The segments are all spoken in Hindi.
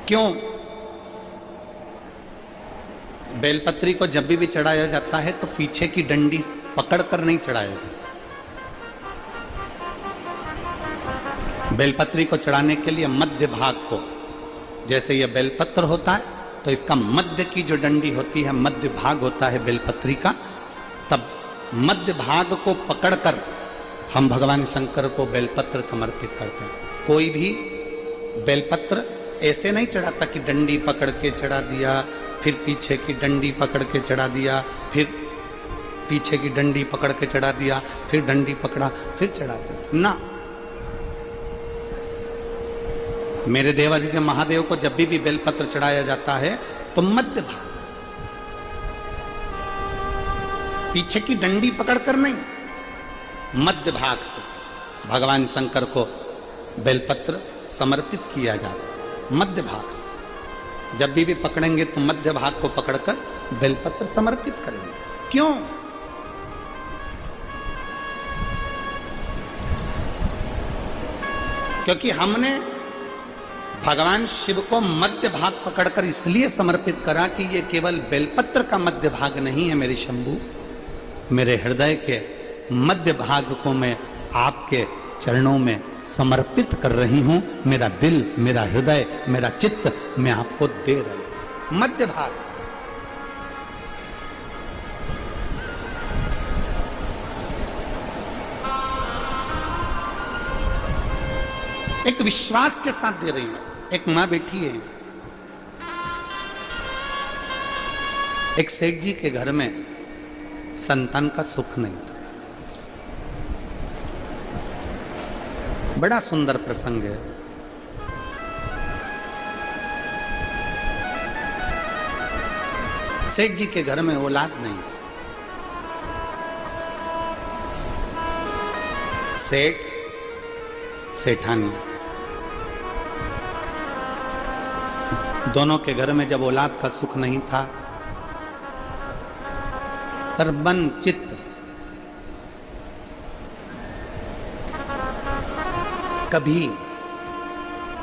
क्यों? बेलपत्री को जब भी चढ़ाया जाता है तो पीछे की डंडी पकड़कर नहीं चढ़ाया जाता। बेलपत्री को चढ़ाने के लिए मध्य भाग को, जैसे यह बेलपत्र होता है तो इसका मध्य की जो डंडी होती है, मध्य भाग होता है बेलपत्री का, तब मध्य भाग को पकड़कर हम भगवान शंकर को बेलपत्र समर्पित करते हैं। कोई भी बेलपत्र ऐसे नहीं चढ़ाता कि डंडी पकड़ के चढ़ा दिया, फिर पीछे की डंडी पकड़ के चढ़ा दिया, फिर पीछे की डंडी पकड़ के चढ़ा दिया, फिर डंडी पकड़ा, फिर चढ़ा दिया ना। मेरे देवादिदेव महादेव को जब भी बेलपत्र चढ़ाया जाता है तो मध्य भाग, पीछे की डंडी पकड़कर नहीं, मध्य भाग से भगवान शंकर को बेलपत्र समर्पित किया जाता है। मध्य भाग से जब भी पकड़ेंगे तो मध्य भाग को पकड़कर बेलपत्र समर्पित करेंगे। क्यों? क्योंकि हमने भगवान शिव को मध्य भाग पकड़कर इसलिए समर्पित करा कि ये केवल बेलपत्र का मध्य भाग नहीं है मेरे शंभू, मेरे हृदय के मध्य भाग को मैं आपके चरणों में समर्पित कर रही हूं। मेरा दिल, मेरा हृदय, मेरा चित्त मैं आपको दे रही हूं। मध्य भाग एक विश्वास के साथ दे रही हूं। एक मां बैठी है, एक सेठ जी के घर में संतान का सुख नहीं था। बड़ा सुंदर प्रसंग है। सेठ जी के घर में औलाद नहीं थी। सेठ, सेठानी दोनों के घर में जब औलाद का सुख नहीं था, पर मन चित्त कभी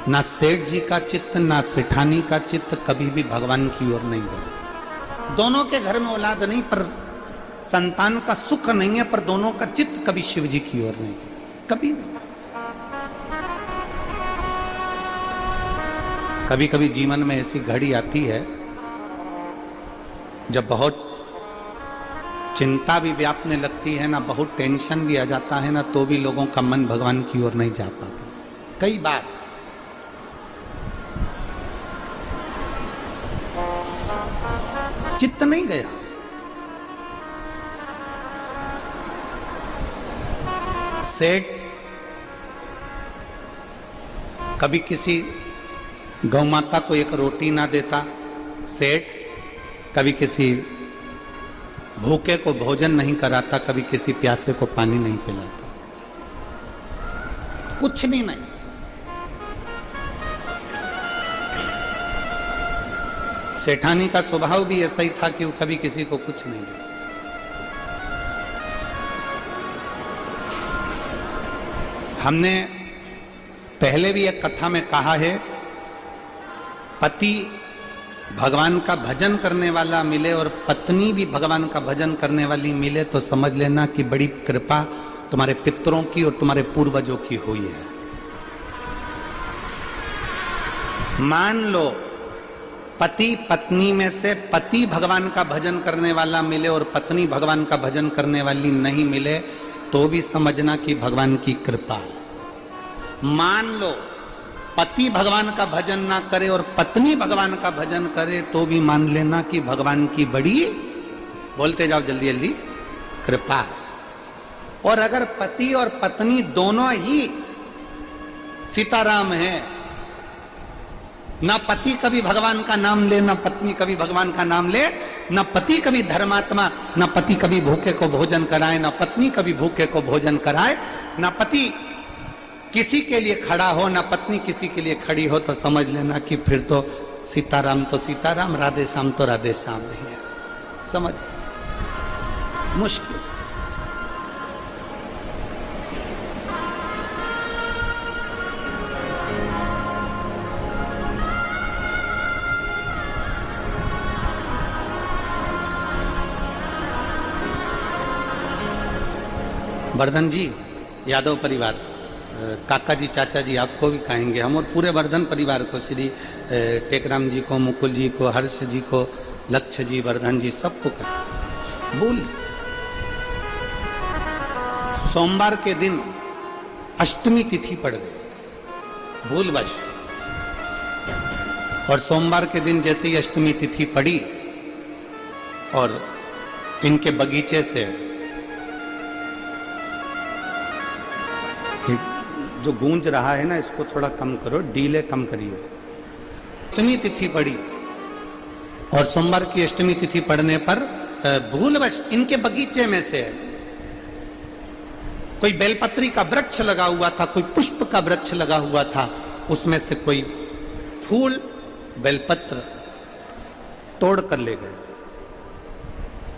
ना सेठ जी का चित्त ना सेठानी का चित्त कभी भी भगवान की ओर नहीं गया। दोनों के घर में औलाद नहीं, पर संतान का सुख नहीं है, पर दोनों का चित्त कभी शिव जी की ओर नहीं गया, कभी नहीं। कभी कभी जीवन में ऐसी घड़ी आती है जब बहुत चिंता भी व्यापने लगती है ना, बहुत टेंशन भी आ जाता है ना, तो भी लोगों का मन भगवान की ओर नहीं जा पाता। कई बार चित्त नहीं गया। सेठ कभी किसी गौ माता को एक रोटी ना देता, सेठ कभी किसी भूखे को भोजन नहीं कराता, कभी किसी प्यासे को पानी नहीं पिलाता, कुछ भी नहीं। सेठानी का स्वभाव भी ऐसा ही था कि वो कभी किसी को कुछ नहीं देता। हमने पहले भी एक कथा में कहा है, पति भगवान का भजन करने वाला मिले और पत्नी भी भगवान का भजन करने वाली मिले तो समझ लेना कि बड़ी कृपा तुम्हारे पितरों की और तुम्हारे पूर्वजों की हुई है। मान लो पति पत्नी में से पति भगवान का भजन करने वाला मिले और पत्नी भगवान का भजन करने वाली नहीं मिले तो भी समझना कि भगवान की कृपा। मान लो पति भगवान का भजन ना करे और पत्नी भगवान का भजन करे तो भी मान लेना कि भगवान की बड़ी, बोलते जाओ जल्दी जल्दी, कृपा। और अगर पति और पत्नी दोनों ही सीताराम है, ना पति कभी भगवान का नाम ले, ना पत्नी कभी भगवान का नाम ले, ना पति कभी धर्मात्मा, ना पति कभी भूखे को भोजन कराए, ना पत्नी कभी भूखे को भोजन कराए, ना पति किसी के लिए खड़ा हो, ना पत्नी किसी के लिए खड़ी हो, तो समझ लेना कि फिर तो सीताराम, राधे श्याम तो राधे श्याम नहीं है। समझ मुश्किल। वर्धन जी, यादव परिवार, काका जी, चाचा जी आपको भी कहेंगे हम, और पूरे वर्धन परिवार को, श्री टेकराम जी को, मुकुल जी को, हर्ष जी को, लक्ष्य जी, वर्धन जी, सबको कहें। भूल से सोमवार के दिन अष्टमी तिथि पड़ गई भूलवश, और सोमवार के दिन जैसे ही अष्टमी तिथि पड़ी और इनके बगीचे से जो गूंज रहा है ना, इसको थोड़ा कम करो, डीले कम करिए। अष्टमी तिथि पड़ी और सोमवार की अष्टमी तिथि पड़ने पर भूलवश इनके बगीचे में से कोई बेलपत्री का वृक्ष लगा हुआ था, कोई पुष्प का वृक्ष लगा हुआ था, उसमें से कोई फूल बेलपत्र तोड़ कर ले गए।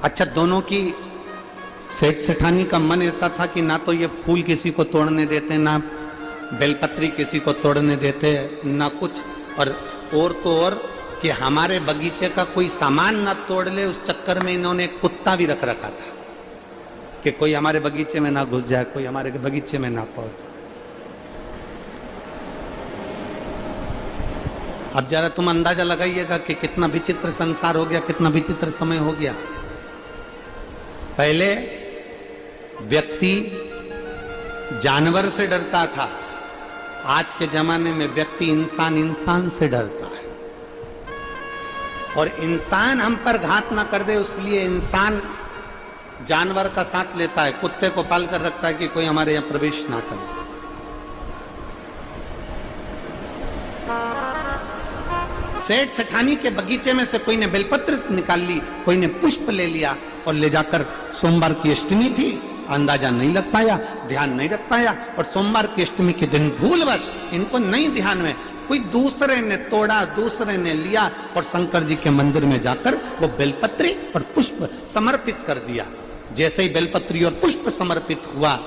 अच्छा, दोनों की सेठ सेठानी का मन ऐसा था कि ना तो ये फूल किसी को तोड़ने देते, ना बेलपत्री किसी को तोड़ने देते, ना कुछ, और तो और कि हमारे बगीचे का कोई सामान ना तोड़ ले, उस चक्कर में इन्होंने एक कुत्ता भी रख रखा था कि कोई हमारे बगीचे में ना घुस जाए, कोई हमारे बगीचे में ना पहुंचे। अब जरा तुम अंदाजा लगाइएगा कि कितना विचित्र संसार हो गया, कितना विचित्र समय हो गया। पहले व्यक्ति जानवर से डरता था, आज के जमाने में व्यक्ति इंसान से डरता है, और इंसान हम पर घात ना कर दे इसलिए इंसान जानवर का साथ लेता है, कुत्ते को पाल कर रखता है कि कोई हमारे यहां प्रवेश ना करे। सेठ सेठानी के बगीचे में से कोई ने बेलपत्र निकाल ली, कोई ने पुष्प ले लिया और ले जाकर, सोमवार की अष्टमी थी, अंदाजा नहीं लग पाया, ध्यान नहीं रख पाया, और सोमवार की अष्टमी के दिन भूलवश, इनको नहीं ध्यान में, कोई दूसरे ने तोड़ा, दूसरे ने लिया और शंकर जी के मंदिर में जाकर वो बेलपत्री और पुष्प समर्पित कर दिया। जैसे ही बेलपत्री और पुष्प समर्पित हुआ,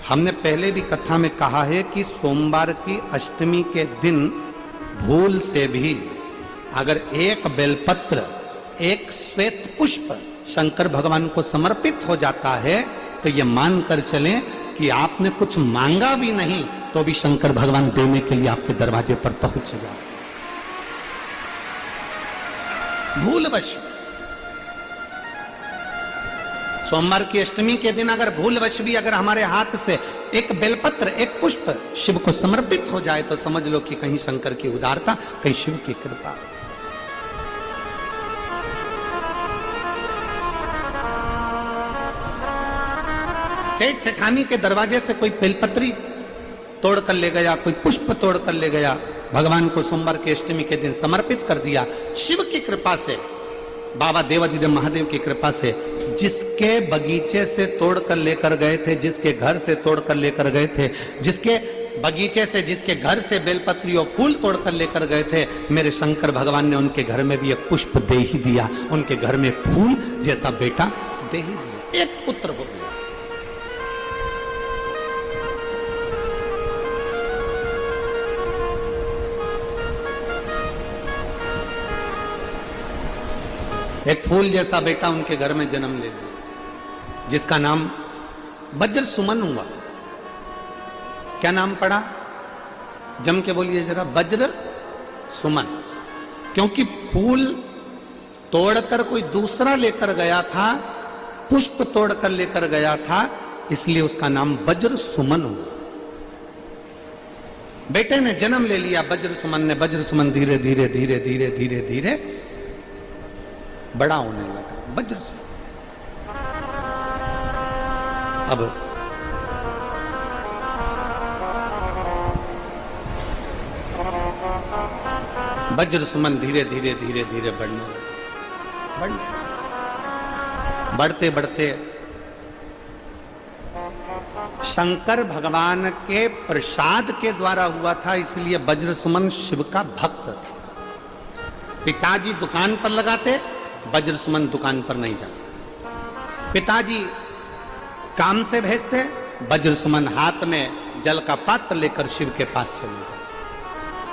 हमने पहले भी कथा में कहा है कि सोमवार की अष्टमी के दिन भूल से भी अगर एक बेलपत्र, एक श्वेत पुष्प शंकर भगवान को समर्पित हो जाता है, तो ये मानकर चलें कि आपने कुछ मांगा भी नहीं तो भी शंकर भगवान देने के लिए आपके दरवाजे पर पहुंच जाए। भूलवश सोमवार की अष्टमी के दिन अगर भूलवश भी अगर हमारे हाथ से एक बेलपत्र, एक पुष्प शिव को समर्पित हो जाए, तो समझ लो कि कहीं शंकर की उदारता, कहीं शिव की कृपा। सेठ सेठानी के दरवाजे से कोई बेलपत्री तोड़ कर ले गया, कोई पुष्प तोड़ कर ले गया, भगवान को सोमवार की अष्टमी के दिन समर्पित कर दिया। शिव की कृपा से, बाबा देवादिदेव महादेव की कृपा से, जिसके बगीचे से तोड़ कर लेकर गए थे, जिसके घर से तोड़ कर लेकर गए थे, जिसके बगीचे से, जिसके घर से बेलपत्री और फूल तोड़ कर लेकर गए थे, मेरे शंकर भगवान ने उनके घर में भी एक पुष्प दे ही दिया, उनके घर में फूल जैसा बेटा दे ही दिया, एक पुत्र हो गया। एक फूल जैसा बेटा उनके घर में जन्म ले लिया, जिसका नाम वज्र सुमन हुआ। क्या नाम पड़ा? जम के बोलिए जरा, वज्र सुमन। क्योंकि फूल तोड़कर कोई दूसरा लेकर गया था, पुष्प तोड़कर लेकर गया था, इसलिए उसका नाम वज्र सुमन हुआ। बेटे ने जन्म ले लिया वज्र सुमन ने। वज्र सुमन धीरे धीरे धीरे धीरे धीरे धीरे बड़ा होने लगा। वज्र सुमन अब वज्र सुमन धीरे धीरे धीरे धीरे बढ़ने लगा। बढ़ते बढ़ते शंकर भगवान के प्रसाद के द्वारा हुआ था, इसलिए वज्र सुमन शिव का भक्त था। पिताजी दुकान पर लगाते, वज्र सुमन दुकान पर नहीं जाते। पिताजी काम से भेजते, वज्र सुमन हाथ में जल का पात्र लेकर शिव के पास चले गए।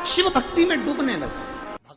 शिव भक्ति में डूबने लगा।